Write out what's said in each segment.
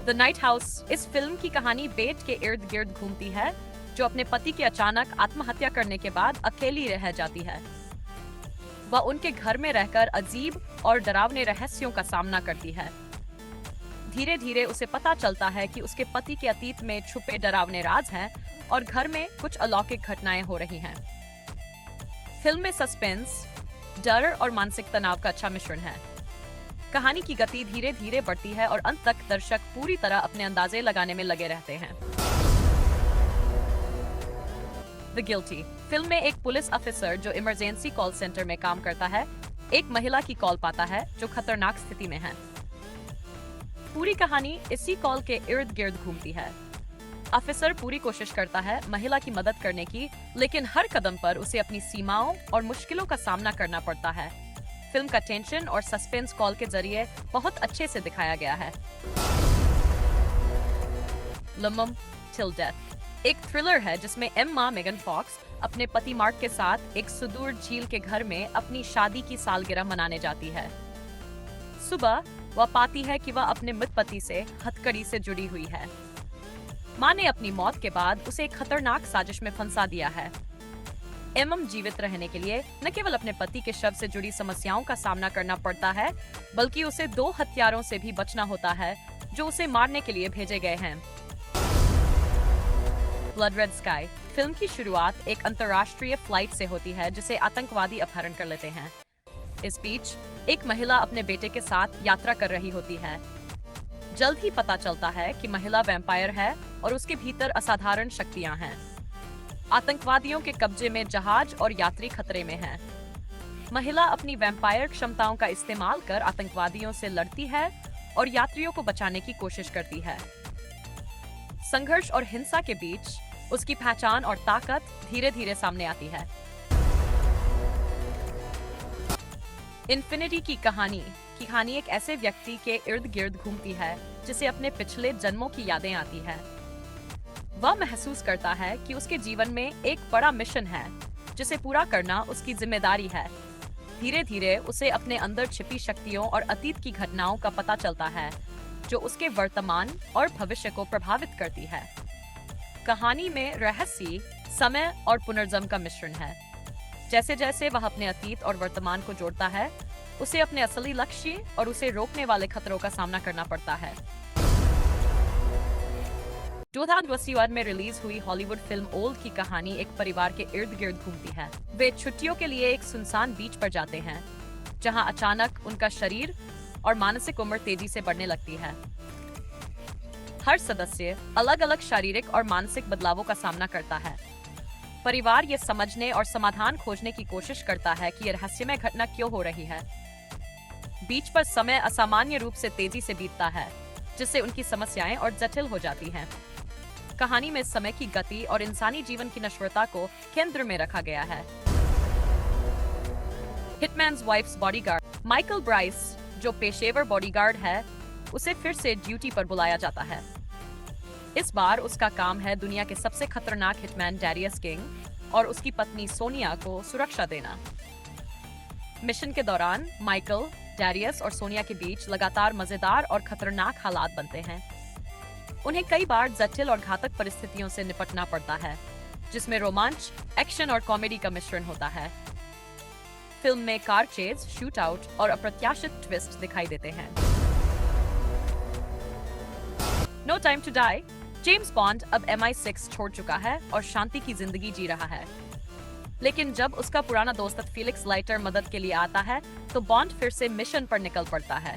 The night house. इस film की कहानी बेट के इर्द गिर्द घूमती है, जो अपने पति के अचानक आत्महत्या करने के बाद अकेली रह जाती है। वह उनके घर में रहकर अजीब और डरावने रहस्यों का सामना करती है। धीरे धीरे उसे पता चलता है कि उसके पति के अतीत में छुपे डरावने राज हैं और घर में कुछ अलौकिक घटनाएं हो रही हैं। फिल्म में सस्पेंस, डर और मानसिक तनाव का अच्छा मिश्रण है। कहानी की गति धीरे धीरे बढ़ती है और अंत तक दर्शक पूरी तरह अपने अंदाजे लगाने में लगे रहते हैं। The guilty. फिल्म में एक पुलिस ऑफिसर जो इमरजेंसी कॉल सेंटर में काम करता है, एक महिला की कॉल पाता है जो खतरनाक स्थिति में है। पूरी कहानी इसी कॉल के इर्द गिर्द घूमती है। ऑफिसर पूरी कोशिश करता है महिला की मदद करने की, लेकिन हर कदम पर उसे अपनी सीमाओं और मुश्किलों का सामना करना पड़ता है। फिल्म का टेंशन और सस्पेंस कॉल के जरिए बहुत अच्छे से दिखाया गया है। लमम टिल डेथ एक थ्रिलर है जिसमें एम्मा मेगन फॉक्स अपने पति मार्क के साथ एक सुदूर झील के घर में अपनी शादी की सालगिरह मनाने जाती है। सुबह वह पाती है कि वह अपने मृत पति से हथकड़ी से जुड़ी हुई है। मां ने अपनी मौत के बाद उसे एक खतरनाक साजिश में फंसा दिया है। एमम जीवित रहने के लिए न केवल अपने पति के शव से जुड़ी समस्याओं का सामना करना पड़ता है, बल्कि उसे 2 हत्यारों से भी बचना होता है जो उसे मारने के लिए भेजे गए हैं। Blood red sky. फिल्म की शुरुआत एक अंतर्राष्ट्रीय फ्लाइट से होती है जिसे आतंकवादी अपहरण कर लेते हैं। इस बीच एक महिला अपने बेटे के साथ यात्रा कर रही होती है। जल्द ही पता चलता है कि महिला वैम्पायर है और उसके भीतर असाधारण शक्तियां हैं। आतंकवादियों के कब्जे में जहाज और यात्री खतरे में हैं। महिला अपनी वैम्पायर क्षमताओं का इस्तेमाल कर आतंकवादियों से लड़ती है और यात्रियों को बचाने की कोशिश करती है। संघर्ष और हिंसा के बीच उसकी पहचान और ताकत धीरे धीरे सामने आती है। इन्फिनिटी की कहानी एक ऐसे व्यक्ति के इर्द गिर्द घूमती है जिसे अपने पिछले जन्मों की यादें आती है। वह महसूस करता है कि उसके जीवन में एक बड़ा मिशन है जिसे पूरा करना उसकी जिम्मेदारी है। धीरे धीरे उसे अपने अंदर छिपी शक्तियों और अतीत की घटनाओं का पता चलता है जो उसके वर्तमान और भविष्य को प्रभावित करती है। कहानी में रहस्य, समय और पुनर्जन्म का मिश्रण है। जैसे जैसे वह अपने अतीत और वर्तमान को जोड़ता है, उसे अपने असली लक्ष्य और उसे रोकने वाले खतरों का सामना करना पड़ता है। 2021 में रिलीज हुई हॉलीवुड फिल्म ओल्ड की कहानी एक परिवार के इर्द गिर्द घूमती है। वे छुट्टियों के लिए एक सुनसान बीच पर जाते हैं, जहां अचानक उनका शरीर और मानसिक उम्र तेजी से बढ़ने लगती है। हर सदस्य अलग अलग शारीरिक और मानसिक बदलावों का सामना करता है। परिवार ये समझने और समाधान खोजने की कोशिश करता है कि यह रहस्यमय घटना क्यों हो रही है। बीच पर समय असामान्य रूप से तेजी से बीतता है, जिससे उनकी समस्याएं और जटिल हो जाती हैं। कहानी में समय की गति और इंसानी जीवन की नश्वरता को केंद्र में रखा गया है। Hitman's wife's bodyguard. Michael Bryce, जो पेशेवर बॉडीगार्ड है, उसे फिर से ड्यूटी पर बुलाया जाता है। इस बार उसका काम है दुनिया के सबसे खतरनाक हिटमैन डैरियस किंग और उसकी पत्नी सोनिया को सुरक्षा देना। मिशन के दौरान माइकल, डैरियस और सोनिया के बीच लगातार मजेदार और खतरनाक हालात बनते हैं। उन्हें कई बार जटिल और घातक परिस्थितियों से निपटना पड़ता है, जिसमें रोमांच, एक्शन और कॉमेडी का मिश्रण होता है। फिल्म में कार चेज, शूट आउट और अप्रत्याशित ट्विस्ट दिखाई देते हैं। No time to die. James Bond अब MI6 छोड़ चुका है और शांति की जिंदगी जी रहा है। लेकिन जब उसका पुराना दोस्त फेलिक्स लाइटर मदद के लिए आता है, तो बॉन्ड फिर से मिशन पर निकल पड़ता है।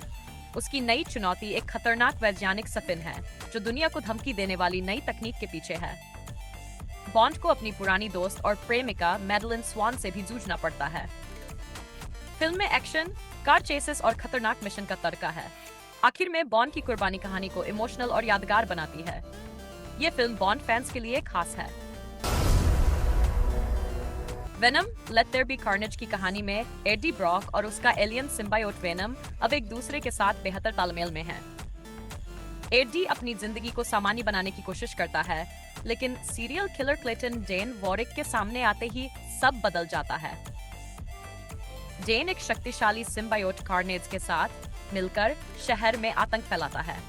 उसकी नई चुनौती एक खतरनाक वैज्ञानिक सफिन है, जो दुनिया को धमकी देने वाली नई तकनीक के पीछे है। बॉन्ड को अपनी पुरानी दोस्त और प्रेमिका मैडलिन स्वान से भी जूझना पड़ता है। फिल्म में एक्शन, कार चेसेस और खतरनाक मिशन का तड़का है। आखिर में बॉन्ड की कुर्बानी कहानी को इमोशनल और यादगार बनाती है। ये फिल्म बॉन्ड फैंस के लिए खास है। Venom let there be carnage की कहानी में एडी ब्रॉक और उसका एलियन सिम्बायोट वेनम अब एक दूसरे के साथ बेहतर तालमेल में हैं। एडी अपनी जिंदगी को सामान्य बनाने की कोशिश करता है, लेकिन serial killer Clayton Den Warrick के सामने आते ही सब बदल जाता है। डेन एक शक्तिशाली सिम्बायोट कार्नेज के साथ मिलकर शहर में आतंक फैलाता है।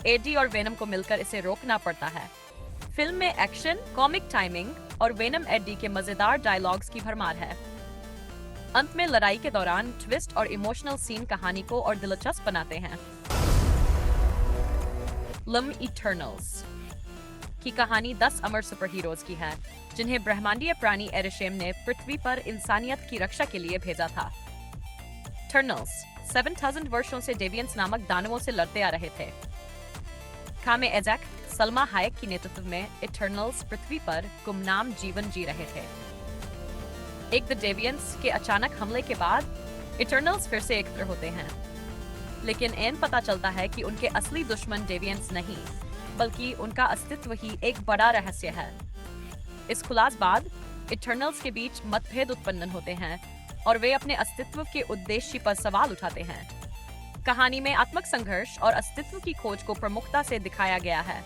एडी और वेनम को मिलकर इसे रोकना पड़ता है। फिल्म में एक्शन, कॉमिक टाइमिंग और वेनम एडी के मजेदार डायलॉग्स की भरमार है। अंत में लड़ाई के दौरान ट्विस्ट और इमोशनल सीन कहानी को और दिलचस्प बनाते हैं। लम इटर्नल्स की कहानी 10 अमर सुपर हीरोज की है जिन्हें ब्रह्मांडीय प्राणी एरिशेम ने पृथ्वी पर इंसानियत की रक्षा के लिए भेजा था। टर्नल्स 7000 वर्षों से डेवियंस नामक दानवों से लड़ते आ रहे थे। खामे एजैक, सलमा हायक की नेतृत्व में इटर्नल्स पृथ्वी पर गुमनाम जीवन जी रहे थे। एक द डेवियंस के अचानक हमले के बाद इटर्नल्स फिर से एकत्र होते हैं, लेकिन एन पता चलता है कि उनके असली दुश्मन डेवियंस नहीं बल्कि उनका अस्तित्व ही एक बड़ा रहस्य है। इस खुलास बाद इटर्नल्स के बीच मतभेद उत्पन्न होते हैं और वे अपने अस्तित्व के उद्देश्य पर सवाल उठाते हैं। कहानी में आत्मक संघर्ष और अस्तित्व की खोज को प्रमुखता से दिखाया गया है।